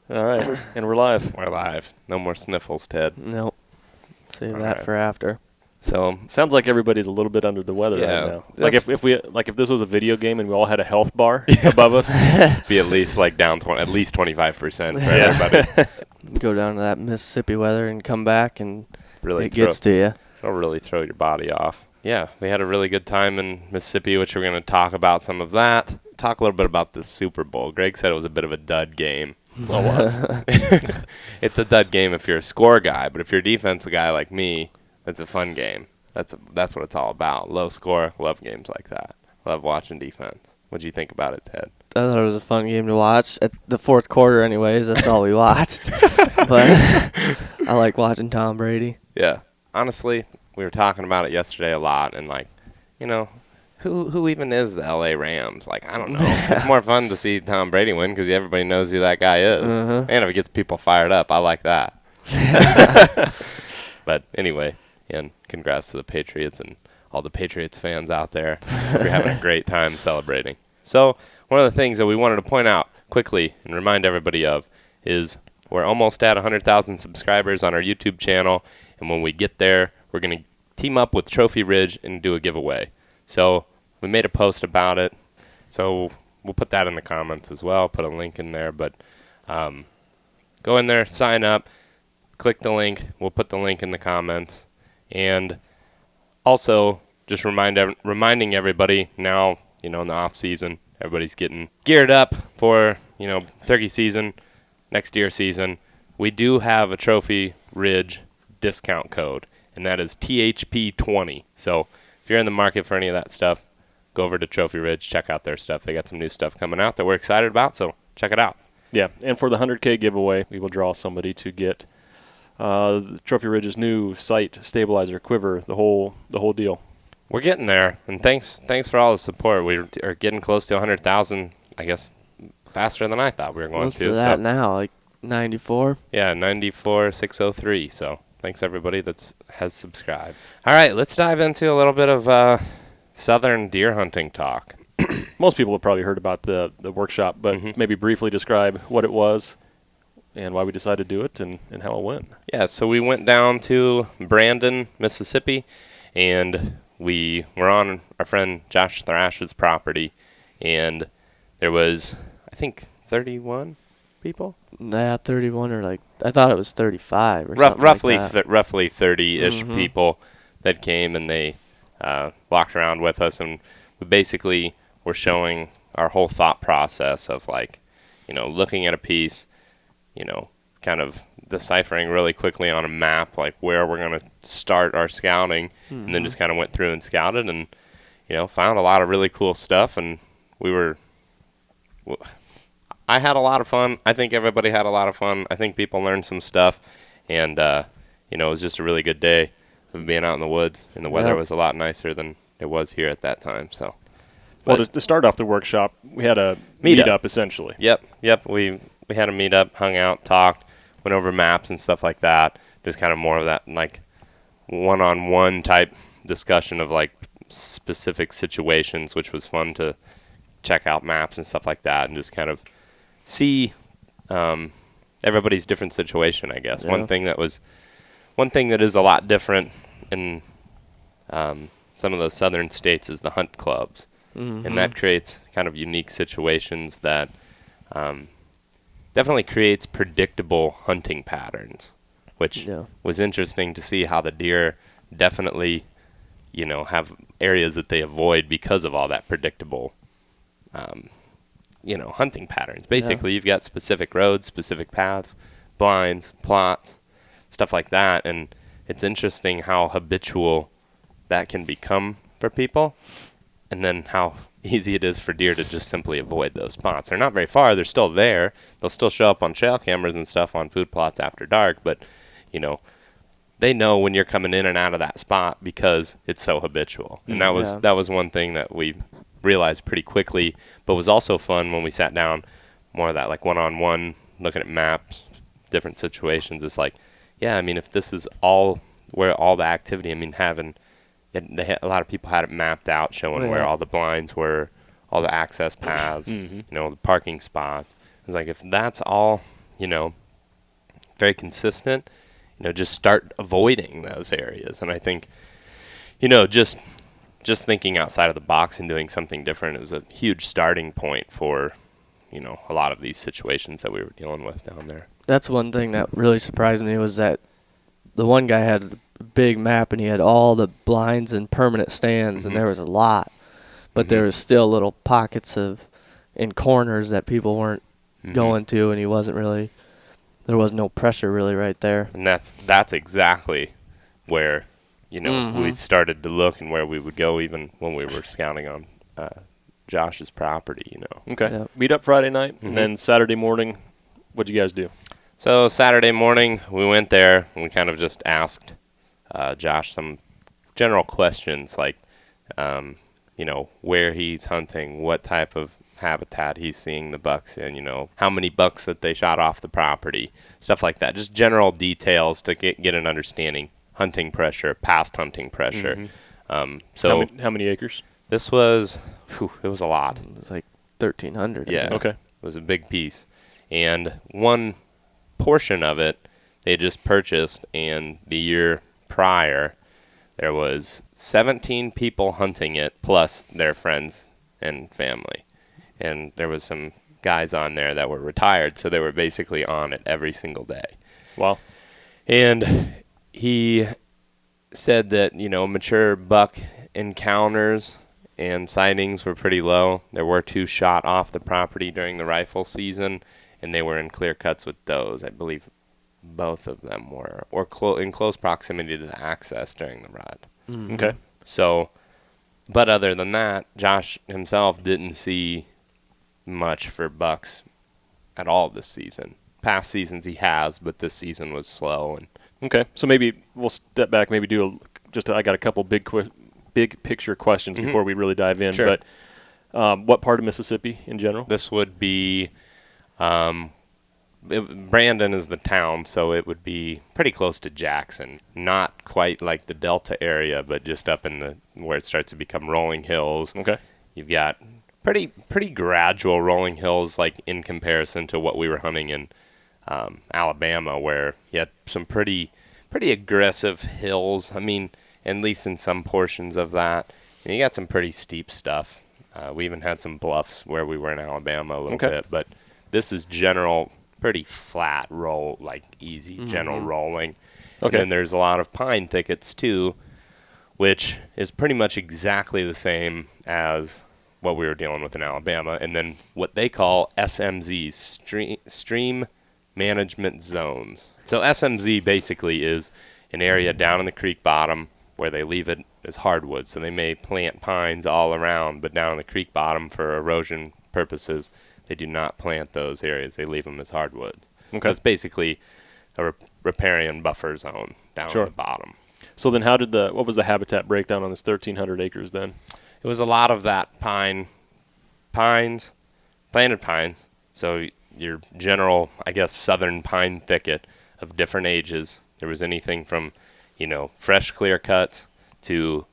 All right, and we're live. We're live. No more sniffles, Ted. Nope. Save All that right. for after. So, Sounds like everybody's a little bit under the weather Yeah, right now. Like that's- if this was a video game and we all had a health bar above us. be at least like down at least 25% for Yeah. everybody. Go down to that Mississippi weather and come back, and Really it gets to you. it'll really throw your body off. Yeah, we had a really good time in Mississippi, which we're going to talk about some of that. Talk a little bit about the Super Bowl. Greg said it was a bit of a dud game. Well, it was. It's a dud game if you're a score guy, but if you're a defensive guy like me, it's a fun game. That's what it's all about. Low score, love games like that. Love watching defense. What'd you think about it, Ted? I thought it was a fun game to watch. At the fourth quarter, anyways, that's all we watched. But I like watching Tom Brady. Yeah. Honestly, we were talking about it yesterday a lot, and like, you know, who even is the LA Rams? Like, I don't know. It's more fun to see Tom Brady win because everybody knows who that guy is. Uh-huh. And if it gets people fired up, I like that. But anyway, and congrats to the Patriots and all the Patriots fans out there. We're having a great time celebrating. So one of the things that we wanted to point out quickly and remind everybody of is we're almost at 100,000 subscribers on our YouTube channel. And when we get there, we're going to team up with Trophy Ridge and do a giveaway. So we made a post about it. So we'll put that in the comments as well, put a link in there. But go in there, sign up, click the link. We'll put the link in the comments. And also just reminding everybody now, you know, in the off season, everybody's getting geared up for, you know, turkey season, next deer season. We do have a Trophy Ridge discount code, and that is THP20. So if you're in the market for any of that stuff, go over to Trophy Ridge, check out their stuff. They got some new stuff coming out that we're excited about, so check it out. Yeah, and for the 100K giveaway, we will draw somebody to get the Trophy Ridge's new sight stabilizer quiver, the whole deal. We're getting there, and thanks for all the support. We are getting close to 100,000, I guess, faster than I thought we were going What's to. that now? Like 94? Yeah, 94,603. So thanks everybody that has subscribed. All right, let's dive into a little bit of southern deer hunting talk. Most people have probably heard about the workshop, but maybe briefly describe what it was and why we decided to do it and how it went. Yeah, so we went down to Brandon, Mississippi, and we were on our friend Josh Thrash's property, and there was, I think, 31 people? Yeah, 31 or like, I thought it was 35 or something Roughly like that. roughly 30-ish people that came, and they walked around with us, and we basically were showing our whole thought process of, like, you know, looking at a piece, you know, kind of deciphering really quickly on a map, like where we're going to start our scouting, and then just kind of went through and scouted and, you know, found a lot of really cool stuff, and I had a lot of fun. I think everybody had a lot of fun. I think people learned some stuff, and, you know, it was just a really good day of being out in the woods, and the weather was a lot nicer than it was here at that time, so. Well, to start off the workshop, we had a meetup essentially. Yep. We had a meetup, hung out, talked, went over maps and stuff like that. Just kind of more of that, like, one-on-one type discussion of, like, specific situations, which was fun to check out maps and stuff like that and just kind of see everybody's different situation, I guess. Yeah. One thing that is a lot different in some of those southern states is the hunt clubs. And that creates kind of unique situations that definitely creates predictable hunting patterns, which was interesting to see how the deer definitely, you know, have areas that they avoid because of all that predictable, you know, hunting patterns. Basically, you've got specific roads, specific paths, blinds, plots, stuff like that, and it's interesting how habitual that can become for people. And then how easy it is for deer to just simply avoid those spots. They're not very far. They're still there. They'll still show up on trail cameras and stuff on food plots after dark. But, you know, they know when you're coming in and out of that spot because it's so habitual. And that was one thing that we realized pretty quickly, but was also fun when we sat down, more of that like one-on-one, looking at maps, different situations. It's like, yeah, I mean, if this is all where all the activity, I mean, a lot of people had it mapped out, showing where all the blinds were, all the access paths, you know, the parking spots. It's like if that's all, very consistent, just start avoiding those areas. And I think, just thinking outside of the box and doing something different, it was a huge starting point for, a lot of these situations that we were dealing with down there. That's one thing that really surprised me was that the one guy had a big map and he had all the blinds and permanent stands, and there was a lot, but there was still little pockets in corners that people weren't going to, and there was no pressure really right there. And that's exactly where, we started to look and where we would go even when we were scouting on Josh's property, Okay. Yep. Meet up Friday night, and then Saturday morning, what'd you guys do? So Saturday morning, we went there, and we kind of just asked Josh some general questions like, where he's hunting, what type of habitat he's seeing the bucks in, how many bucks that they shot off the property, stuff like that. Just general details to get an understanding. Hunting pressure, past hunting pressure. So how many acres? this was, it was a lot. It was like 1,300. Yeah. Okay. It was a big piece. And one portion of it they just purchased, and the year prior there was 17 people hunting it plus their friends and family. And there was some guys on there that were retired, so they were basically on it every single day. Wow. And he said that, mature buck encounters and sightings were pretty low. There were 2 shot off the property during the rifle season, and they were in clear cuts with those. I believe both of them were, or in close proximity to the access during the rut. Okay. So, but other than that, Josh himself didn't see much for bucks at all this season. Past seasons he has, but this season was slow. And Okay. So maybe we'll step back, maybe do I got a couple big picture questions before we really dive in. Sure. But what part of Mississippi in general? this would be, Brandon is the town, so it would be pretty close to Jackson. Not quite like the Delta area, but just up in where it starts to become rolling hills. Okay. You've got pretty gradual rolling hills, like in comparison to what we were hunting in Alabama, where you had some pretty aggressive hills. I mean, at least in some portions of that. And you got some pretty steep stuff. We even had some bluffs where we were in Alabama a little bit, but this is general, pretty flat roll, like easy general rolling. Okay. And then there's a lot of pine thickets too, which is pretty much exactly the same as what we were dealing with in Alabama. And then what they call SMZs, stream management zones. So SMZ basically is an area down in the creek bottom where they leave it as hardwood. So they may plant pines all around, but down in the creek bottom for erosion purposes, they do not plant those areas. They leave them as hardwoods. Okay. So it's basically a riparian buffer zone down at the bottom. So then what was the habitat breakdown on this 1,300 acres then? It was a lot of that planted pines. So your general, I guess, southern pine thicket of different ages. There was anything from, fresh clear cuts to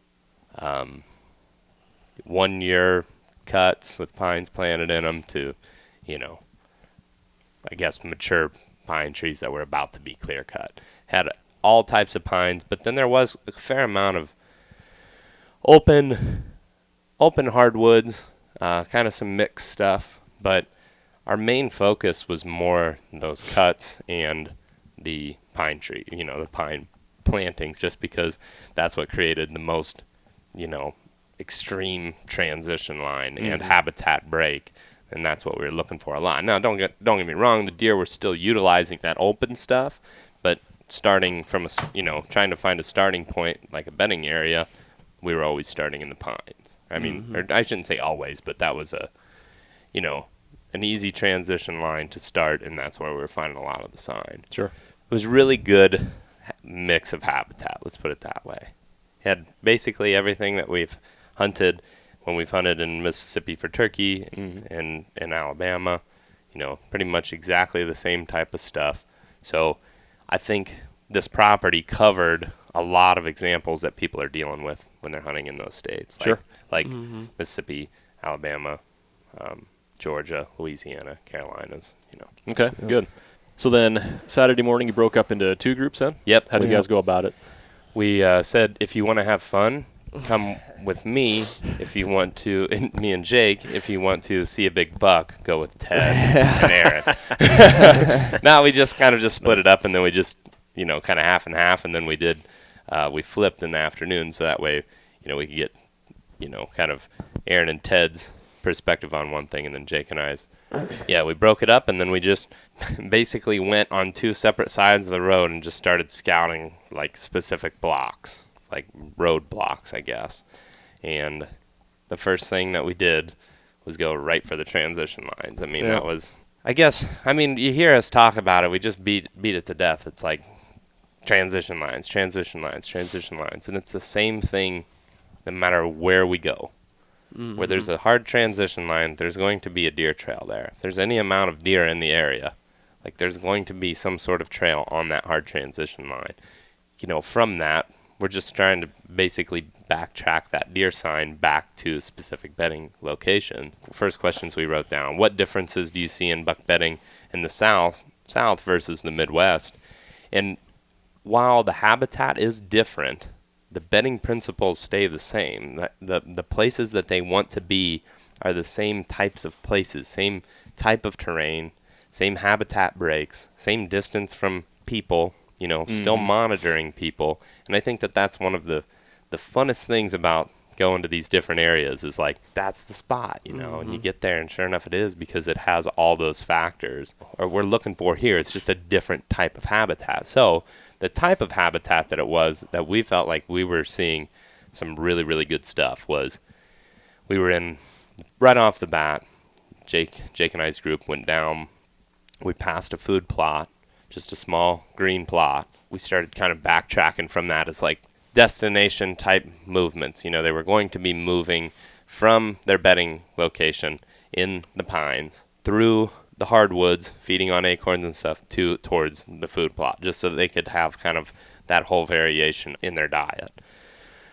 1 year cuts with pines planted in them to, I guess, mature pine trees that were about to be clear cut. Had all types of pines, but then there was a fair amount of open hardwoods, kind of some mixed stuff, but our main focus was more those cuts and the pine tree, the pine plantings, just because that's what created the most, extreme transition line and habitat break, and that's what we were looking for a lot. Now, don't get me wrong, the deer were still utilizing that open stuff, but starting from trying to find a starting point like a bedding area, we were always starting in the pines. I mean, or I shouldn't say always, but that was an easy transition line to start, and that's where we were finding a lot of the sign. Sure. It was really good mix of habitat, let's put it that way. Had basically everything that we've hunted when we've hunted in Mississippi for turkey and in Alabama, pretty much exactly the same type of stuff. So I think this property covered a lot of examples that people are dealing with when they're hunting in those states. Sure. Like Mississippi, Alabama, Georgia, Louisiana, Carolinas, Okay, good. So then Saturday morning you broke up into 2 groups then? Yep. How did you guys go about it? We said, if you want to have fun, come with me. If you want to, and me and Jake, if you want to see a big buck, go with Ted and Aaron. Now we just kind of split it up, and then we just, kind of half and half, and then we flipped in the afternoon, so that way, we could get, kind of Aaron and Ted's perspective on one thing, and then Jake and I's. Yeah, we broke it up, and then we just basically went on 2 separate sides of the road and just started scouting, like, specific blocks, like road blocks, I guess. And the first thing that we did was go right for the transition lines. I mean, that was, you hear us talk about it, we just beat it to death. It's like transition lines, transition lines, transition lines. And it's the same thing no matter where we go. Mm-hmm. Where there's a hard transition line, there's going to be a deer trail there. If there's any amount of deer in the area, like there's going to be some sort of trail on that hard transition line. From that, we're just trying to basically backtrack that deer sign back to specific bedding locations. First questions we wrote down: what differences do you see in buck bedding in the south versus the Midwest? And while the habitat is different, the bedding principles stay the same. The places that they want to be are the same types of places, same type of terrain, same habitat breaks, same distance from people, still monitoring people. And I think that that's one of the funnest things about going to these different areas is like, that's the spot, and you get there and sure enough it is, because it has all those factors or we're looking for here. It's just a different type of habitat. So the type of habitat that it was that we felt like we were seeing some really, really good stuff was we were in right off the bat. Jake and I's group went down. We passed a food plot, just a small green plot. We started kind of backtracking from that as like destination type movements. They were going to be moving from their bedding location in the pines through the hardwoods, feeding on acorns and stuff, towards the food plot, just so that they could have kind of that whole variation in their diet.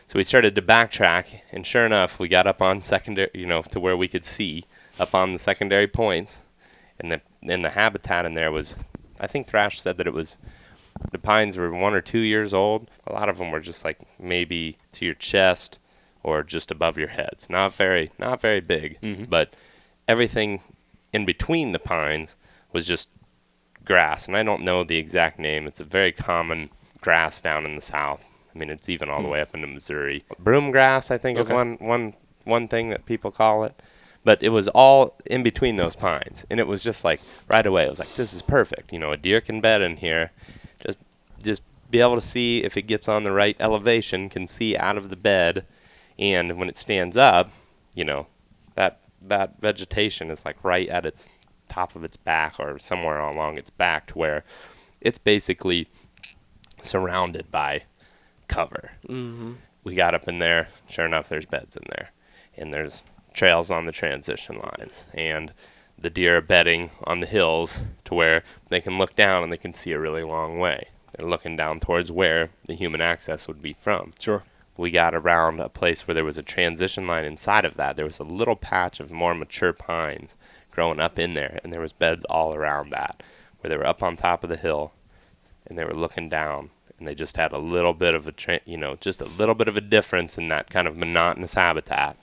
So we started to backtrack, and sure enough, we got up on secondary, to where we could see up on the secondary points, and the habitat in there was, I think Thrash said that it was, the pines were 1 or 2 years old. A lot of them were just like maybe to your chest or just above your heads. Not very big, but everything in between the pines was just grass, and I don't know the exact name. It's a very common grass down in the south. I mean, it's even all the way up into Missouri. Broom grass, I think, is one thing that people call it. But it was all in between those pines, and it was just like right away. It was like, this is perfect. A deer can bed in here. Just be able to see if it gets on the right elevation, can see out of the bed, and when it stands up, that vegetation is like right at its top of its back or somewhere along its back, to where it's basically surrounded by cover. Mm-hmm. We got up in there, sure enough, there's beds in there, and there's trails on the transition lines, and the deer are bedding on the hills to where they can look down and they can see a really long way. They're looking down towards where the human access would be from. Sure. We got around a place where there was a transition line inside of that. There was a little patch of more mature pines growing up in there, and there was beds all around that, where they were up on top of the hill, and they were looking down, and they just had a little bit of just a little bit of a difference in that kind of monotonous habitat.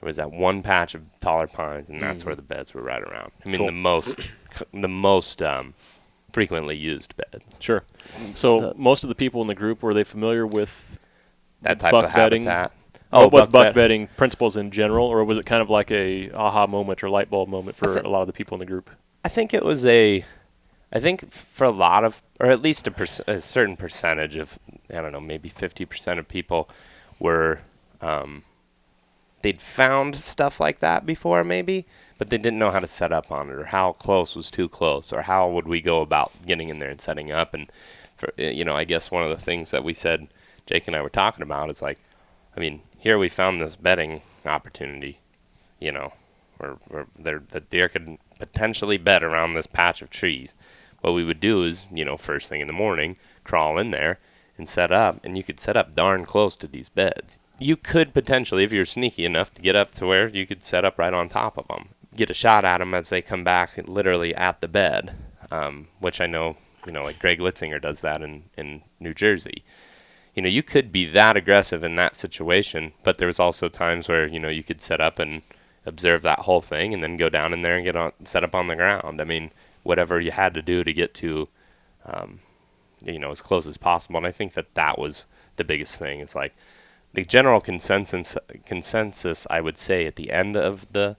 There was that one patch of taller pines, and that's where the beds were right around. I mean, the most frequently used beds. Sure. So most of the people in the group, were they familiar with that type buck of bedding? habitat? With buck bedding principles in general, or was it kind of like a aha moment or light bulb moment for a lot of the people in the group? I think it was I think for a lot of, or at least a certain percentage of, I don't know, maybe 50% of people were, they'd found stuff like that before maybe, but they didn't know how to set up on it, or how close was too close, or how would we go about getting in there and setting up. And, I guess one of the things that we said, Jake and I were talking about, is like, I mean, here we found this bedding opportunity, where the deer could potentially bed around this patch of trees. What we would do is, first thing in the morning, crawl in there and set up, and you could set up darn close to these beds. You could potentially, if you're sneaky enough, to get up to where you could set up right on top of them. get a shot at them as they come back literally at the bed, which I know, like Greg Litzinger does that in New Jersey. You could be that aggressive in that situation, but there was also times where, you could set up and observe that whole thing and then go down in there and set up on the ground. I mean, whatever you had to do to get to, as close as possible. And I think that was the biggest thing. Is like the general consensus, I would say, at the end of the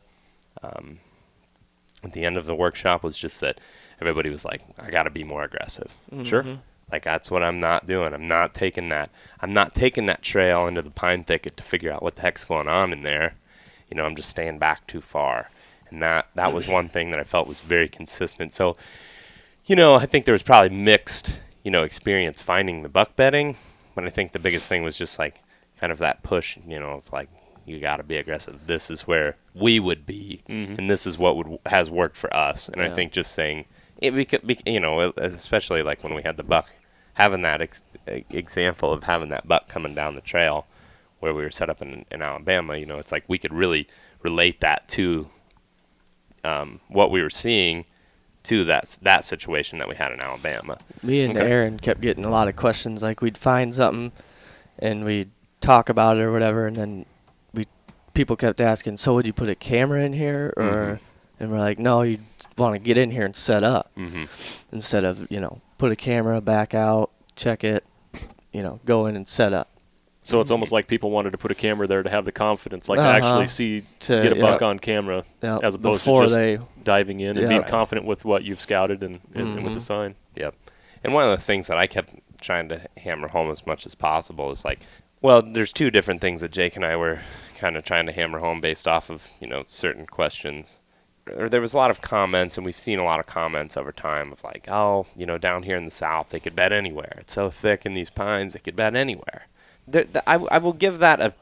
workshop was just that everybody was like, I got to be more aggressive. Mm-hmm. Sure. Like, that's what I'm not doing. I'm not taking that trail into the pine thicket to figure out what the heck's going on in there. I'm just staying back too far. And that was one thing that I felt was very consistent. So, I think there was probably mixed, experience finding the buck bedding. But I think the biggest thing was just like kind of that push, of like, you got to be aggressive. This is where we would be, and this is what has worked for us. And I think just saying, especially like when we had the buck, having that example of having that buck coming down the trail where we were set up in Alabama, it's like we could really relate that to what we were seeing to that situation that we had in Alabama. Me and Aaron kept getting a lot of questions. Like, we'd find something and we'd talk about it or whatever, and then people kept asking, so would you put a camera in here? Or and we're like, no, you want to get in here and set up instead of, put a camera, back out, check it, go in and set up. So it's almost like people wanted to put a camera there to have the confidence, like to actually get a buck on camera, as opposed to just diving in and being confident with what you've scouted and with the sign. Yep. And one of the things that I kept trying to hammer home as much as possible is like, well, there's two different things that Jake and I were kind of trying to hammer home based off of, certain questions. There was a lot of comments, and we've seen a lot of comments over time of like, oh, down here in the South, they could bed anywhere. It's so thick in these pines, they could bed anywhere. I will give that a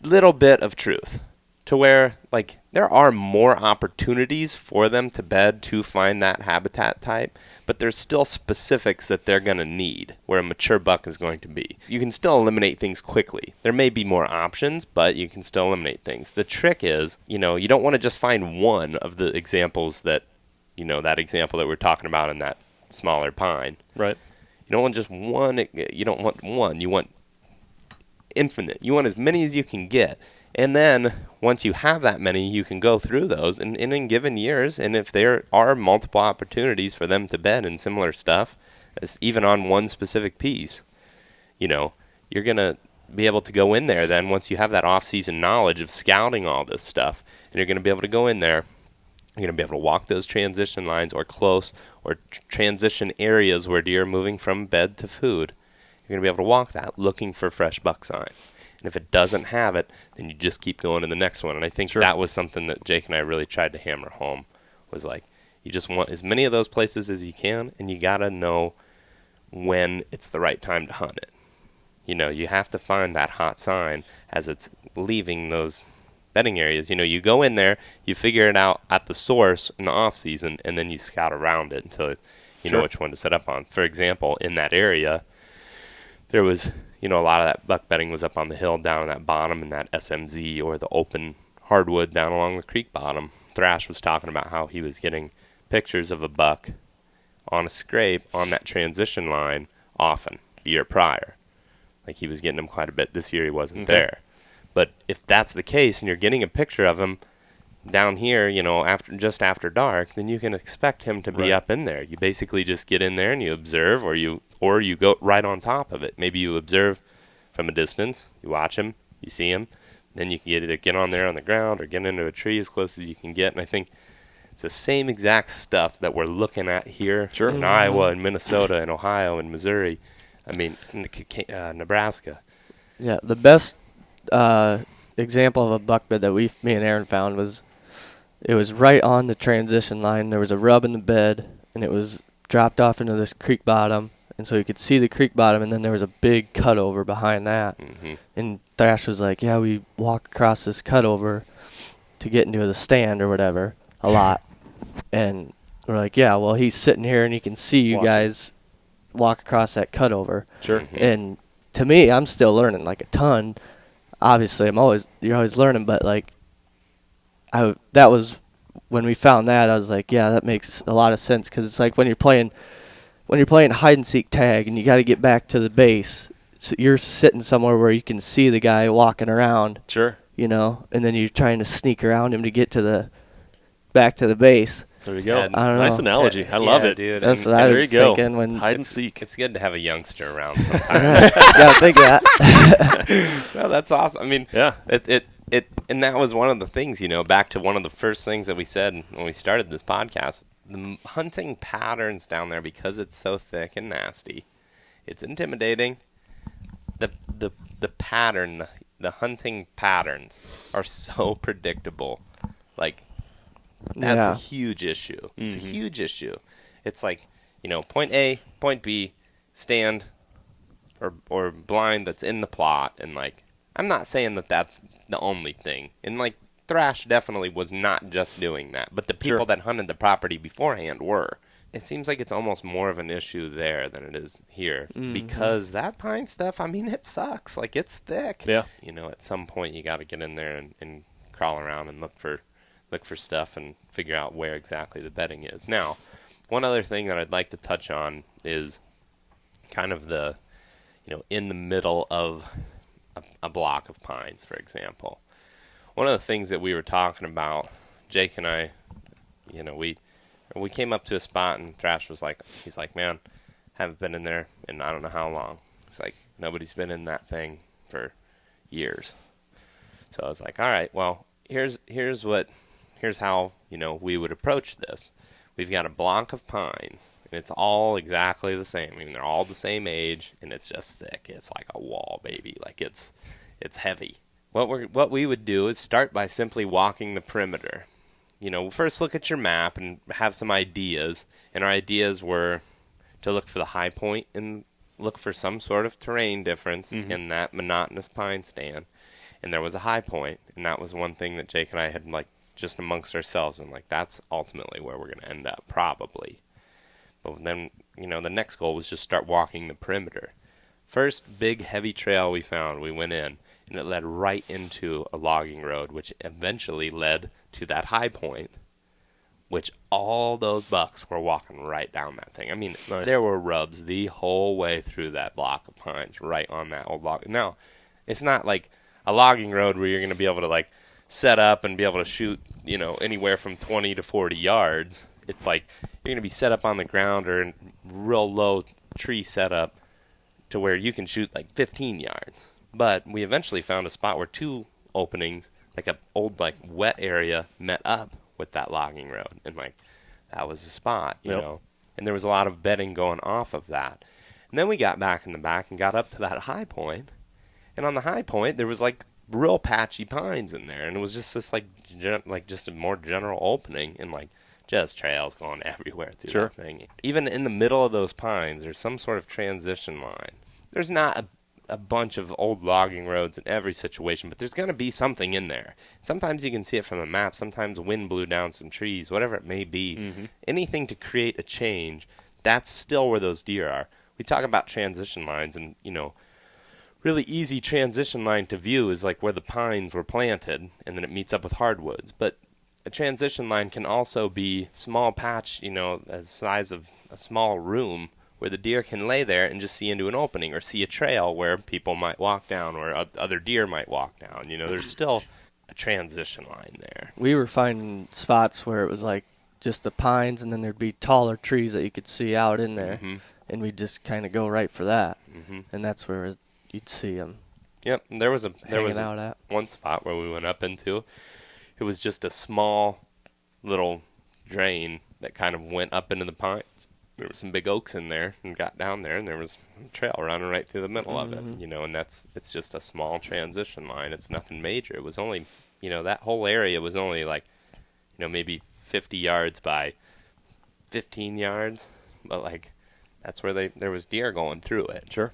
little bit of truth to where, like, there are more opportunities for them to bed to find that habitat type, but there's still specifics that they're going to need where a mature buck is going to be. You can still eliminate things quickly. There may be more options, but you can still eliminate things. The trick is, you don't want to just find one of the examples that, that example that we're talking about in that smaller pine. Right. You don't want just one. You don't want one. You want infinite. You want as many as you can get. And then once you have that many, you can go through those and in given years, and if there are multiple opportunities for them to bed in similar stuff, even on one specific piece, you're going to be able to go in there then once you have that off-season knowledge of scouting all this stuff, and you're going to be able to go in there. You're going to be able to walk those transition lines or close or transition areas where deer are moving from bed to food. You're going to be able to walk that looking for fresh buck sign. And if it doesn't have it, then you just keep going to the next one. And I think that was something that Jake and I really tried to hammer home, was like, you just want as many of those places as you can, and you got to know when it's the right time to hunt it. You have to find that hot sign as it's leaving those bedding areas. You go in there, you figure it out at the source in the off season, and then you scout around it until you know which one to set up on. For example, in that area, there was, a lot of that buck bedding was up on the hill down in that bottom in that SMZ or the open hardwood down along the creek bottom. Thrash was talking about how he was getting pictures of a buck on a scrape on that transition line often, the year prior. Like, he was getting them quite a bit. This year he wasn't there. But if that's the case and you're getting a picture of him down here, after dark, then you can expect him to be up in there. You basically just get in there and you observe, or you go right on top of it. Maybe you observe from a distance, you watch him, you see him, then you can either get on there on the ground or get into a tree as close as you can get. And I think it's the same exact stuff that we're looking at here in Iowa and Minnesota and Ohio and Missouri. I mean, Nebraska. Yeah, the best example of a buck bed that me and Aaron found was, it was right on the transition line. There was a rub in the bed, and it was dropped off into this creek bottom, and so you could see the creek bottom, and then there was a big cutover behind that. And Thrash was like, yeah, we walk across this cutover to get into the stand or whatever a lot. And we're like, yeah, well, he's sitting here, and he can see you guys walk across that cutover. And to me, I'm still learning like a ton. Obviously, you're always learning, but like, that was when we found that, I was like, yeah, that makes a lot of sense, because it's like when you're playing hide and seek tag and you got to get back to the base, so you're sitting somewhere where you can see the guy walking around. Sure. You know, and then you're trying to sneak around him to get to back to the base. There you go. Nice analogy. I love it, dude. That's what I was thinking when hide and seek. It's good to have a youngster around sometimes. Gotta think of that. No, that's awesome. I mean, yeah. And that was one of the things, back to one of the first things that we said when we started this podcast. The hunting patterns down there, because it's so thick and nasty, it's intimidating. The pattern, the hunting patterns are so predictable. Like, that's a huge issue. It's a huge issue. It's like, point A, point B, stand or blind that's in the plot. And, like, I'm not saying that that's the only thing. And, like, Thrash definitely was not just doing that. But the people that hunted the property beforehand were. It seems like it's almost more of an issue there than it is here. Because that pine stuff, I mean, it sucks. Like, it's thick. Yeah. At some point you got to get in there and crawl around and look for stuff and figure out where exactly the bedding is. Now, one other thing that I'd like to touch on is kind of the, in the middle of a block of pines, for example. One of the things that we were talking about, Jake and I, we came up to a spot and Thrash was like, he's like, man, haven't been in there in I don't know how long. It's like, nobody's been in that thing for years. So I was like, all right, well, here's how, we would approach this. We've got a block of pines, and it's all exactly the same. I mean, they're all the same age, and it's just thick. It's like a wall, baby. Like, it's heavy. What we would do is start by simply walking the perimeter. First look at your map and have some ideas. And our ideas were to look for the high point and look for some sort of terrain difference in that monotonous pine stand. And there was a high point, and that was one thing that Jake and I had, like, just amongst ourselves. And, like, that's ultimately where we're going to end up, probably. But then, the next goal was just start walking the perimeter. First big, heavy trail we found, we went in, and it led right into a logging road, which eventually led to that high point, which all those bucks were walking right down that thing. I mean, There were rubs the whole way through that block of pines, right on that old log. Now, it's not like a logging road where you're going to be able to, like, set up and be able to shoot, anywhere from 20 to 40 yards. It's like you're going to be set up on the ground or in real low tree setup to where you can shoot, like, 15 yards. But we eventually found a spot where two openings, like an old, like, wet area, met up with that logging road. And, like, that was the spot, you know. And there was a lot of bedding going off of that. And then we got back in the back and got up to that high point. And on the high point, there was, like, real patchy pines in there. And it was just this, like, just a more general opening. And, like, just trails going everywhere through that thing. Even in the middle of those pines, there's some sort of transition line. There's not a bunch of old logging roads in every situation, but there's going to be something in there. Sometimes you can see it from a map. Sometimes wind blew down some trees, whatever it may be. Anything to create a change, that's still where those deer are. We talk about transition lines, and, really easy transition line to view is like where the pines were planted, and then it meets up with hardwoods. But a transition line can also be small patch, the size of a small room, where the deer can lay there and just see into an opening or see a trail where people might walk down or other deer might walk down. There's still a transition line there. We were finding spots where it was like just the pines, and then there'd be taller trees that you could see out in there, and we'd just kind of go right for that, and that's where you'd see them. Yep, there was out one spot where we went up into. It was just a small little drain that kind of went up into the pines. There were some big oaks in there, and got down there, and there was a trail running right through the middle of it, and it's just a small transition line. It's nothing major. It was only, that whole area was only like, maybe 50 yards by 15 yards, but, like, that's where there was deer going through it. Sure.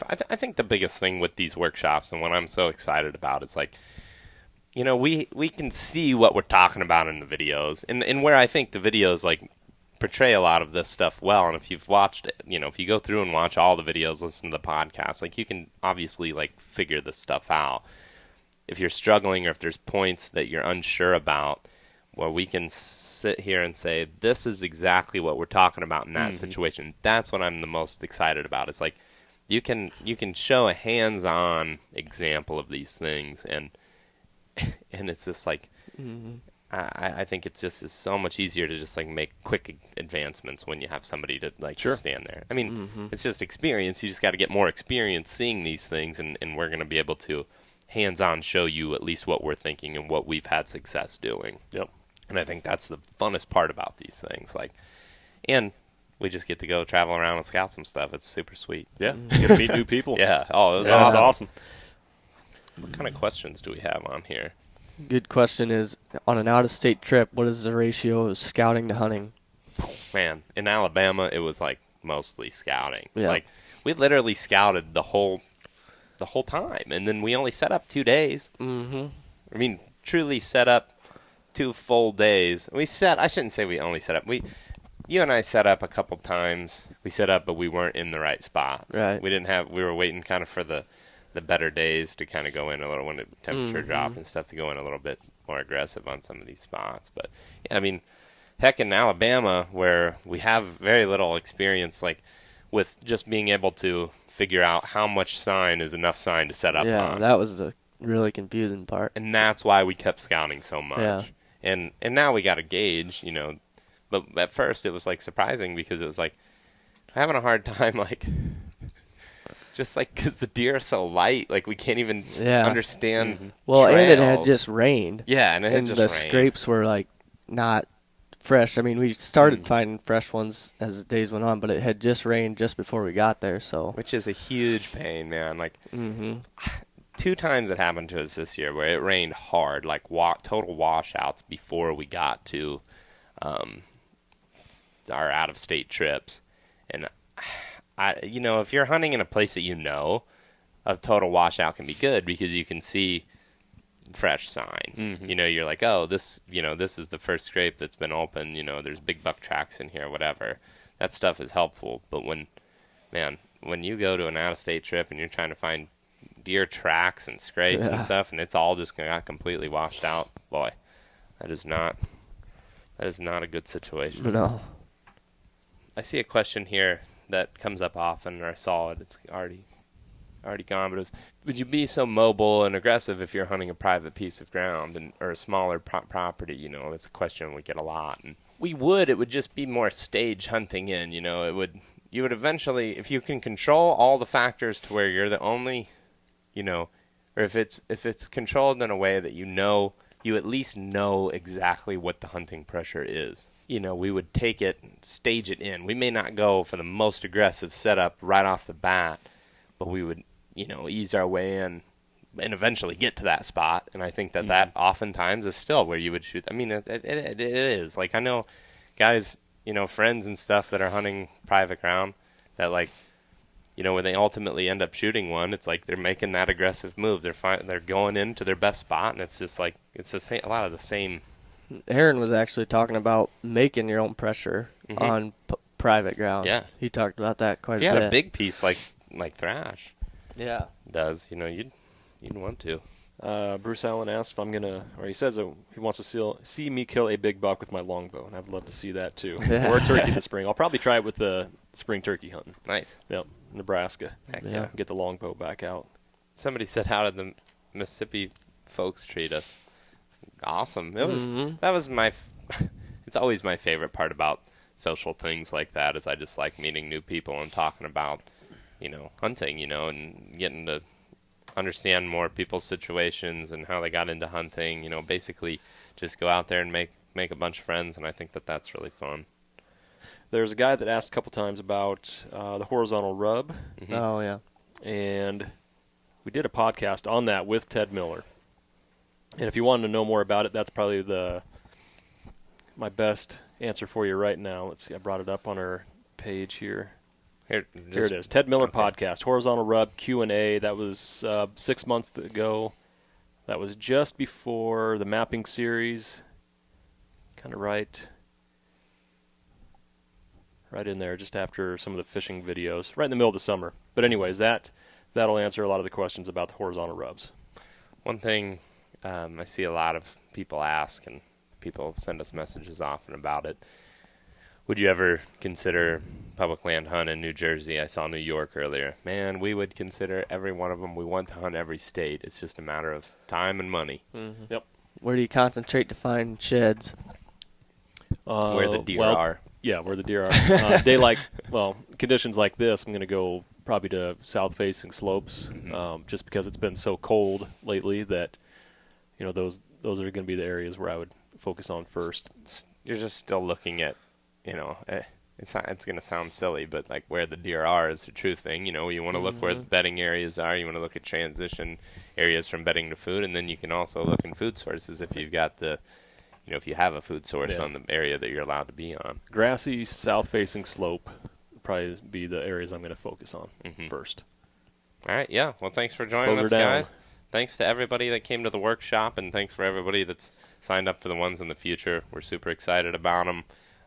I think the biggest thing with these workshops, and what I'm so excited about, is like, we can see what we're talking about in the videos, and where I think the videos, like, portray a lot of this stuff well. And if you've watched it, if you go through and watch all the videos, listen to the podcast, like, you can obviously, like, figure this stuff out. If you're struggling or if there's points that you're unsure about, where we can sit here and say, this is exactly what we're talking about in that situation. That's what I'm the most excited about. It's like you can show a hands-on example of these things, and it's just like I think it's so much easier to just like make quick advancements when you have somebody to like stand there. I mean, it's just experience. You just got to get more experience seeing these things, and we're going to be able to hands-on show you at least what we're thinking and what we've had success doing. Yep. And I think that's the funnest part about these things. Like, and we just get to go travel around and scout some stuff. It's super sweet. Yeah. You get to meet new people. Yeah. Oh, it was awesome. That's awesome. What kind of questions do we have on here? Good question is, on an out-of-state trip, what is the ratio of scouting to hunting? Man, in Alabama, it was like mostly scouting. Yeah. Like, we literally scouted the whole time, and then we only set up 2 days. Mm-hmm. I mean, truly set up 2 full days. I shouldn't say we only set up. You and I set up a couple times. We set up, but we weren't in the right spots. Right. We were waiting kind of for the better days to kind of go in a little when the temperature dropped and stuff, to go in a little bit more aggressive on some of these spots. But yeah, I mean, heck, in Alabama, where we have very little experience, like with just being able to figure out how much sign is enough sign to set up on. Yeah, that was the really confusing part. And that's why we kept scouting so much. Yeah. And now we got a gauge, you know. But at first it was like surprising, because it was like having a hard time, like just like because the deer are so light, like we can't even understand. Well, trails. and it had just rained. Yeah, and it had just rained. The scrapes were like not fresh. I mean, we started finding fresh ones as the days went on, but it had just rained just before we got there. So, which is a huge pain, man. Like 2 times it happened to us this year where it rained hard, like total washouts before we got to our out-of-state trips. And if you're hunting in a place that a total washout can be good, because you can see fresh sign. You're like, oh, this is the first scrape that's been open. There's big buck tracks in here, whatever. That stuff is helpful. But when you go to an out-of-state trip and you're trying to find deer tracks and scrapes and stuff, and it's all just got completely washed out, boy, that is not a good situation. No. I see a question here that comes up often, or I saw it. It's already gone, but it was, would you be so mobile and aggressive if you're hunting a private piece of ground or a smaller property? That's a question we get a lot. And we would. It would just be more stage hunting in. You would eventually, if you can control all the factors to where you're the only, or if it's controlled in a way that you at least know exactly what the hunting pressure is. We would take it, stage it in. We may not go for the most aggressive setup right off the bat, but we would, ease our way in and eventually get to that spot. And I think that oftentimes is still where you would shoot. I mean, it is. Like, I know guys, friends and stuff that are hunting private ground that, like, when they ultimately end up shooting one, it's like they're making that aggressive move. They're going into their best spot, and it's just like it's the same. A lot of the same. Aaron was actually talking about making your own pressure on private ground. Yeah, he talked about that quite a bit. If you had a big piece like thrash, does you want to. Bruce Allen asked if he says that he wants to see me kill a big buck with my longbow, and I'd love to see that too. Or a turkey this spring. I'll probably try it with the spring turkey hunting. Nice. Yep, Nebraska. Heck yeah. Get the longbow back out. Somebody said, how did the Mississippi folks treat us? Awesome. It was. That was it's always my favorite part about social things like that, is I just like meeting new people and talking about, hunting, and getting to understand more people's situations and how they got into hunting. Basically just go out there and make a bunch of friends, and I think that that's really fun. There's a guy that asked a couple times about the horizontal rub. Oh, yeah. And we did a podcast on that with Ted Miller. And if you wanted to know more about it, that's probably my best answer for you right now. Let's see, I brought it up on our page here. Here it is. Ted Miller podcast, horizontal rub Q&A. That was 6 months ago. That was just before the mapping series. Kind of right in there, just after some of the fishing videos, right in the middle of the summer. But anyways, that'll answer a lot of the questions about the horizontal rubs. One thing I see a lot of people ask, and people send us messages often about it. Would you ever consider public land hunt in New Jersey? I saw New York earlier. Man, we would consider every one of them. We want to hunt every state. It's just a matter of time and money. Mm-hmm. Yep. Where do you concentrate to find sheds? Where the deer are. Yeah, where the deer are. Daylight, conditions like this, I'm going to go probably to south-facing slopes, just because it's been so cold lately that, those are going to be the areas where I would focus on first. You're just still looking at, it's going to sound silly, but like where the deer are is the true thing. You want to look where the bedding areas are. You want to look at transition areas from bedding to food, and then you can also look in food sources if you've got if you have a food source on the area that you're allowed to be on. Grassy, south-facing slope would probably be the areas I'm going to focus on first. All right, yeah. Well, thanks for joining us, guys. Thanks to everybody that came to the workshop, and thanks for everybody that's signed up for the ones in the future. We're super excited about them.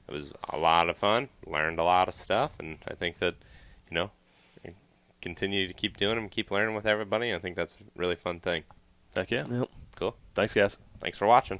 It was a lot of fun. Learned a lot of stuff, and I think that, continue to keep doing them, keep learning with everybody. I think that's a really fun thing. Heck yeah. Yep. Cool. Thanks, guys. Thanks for watching.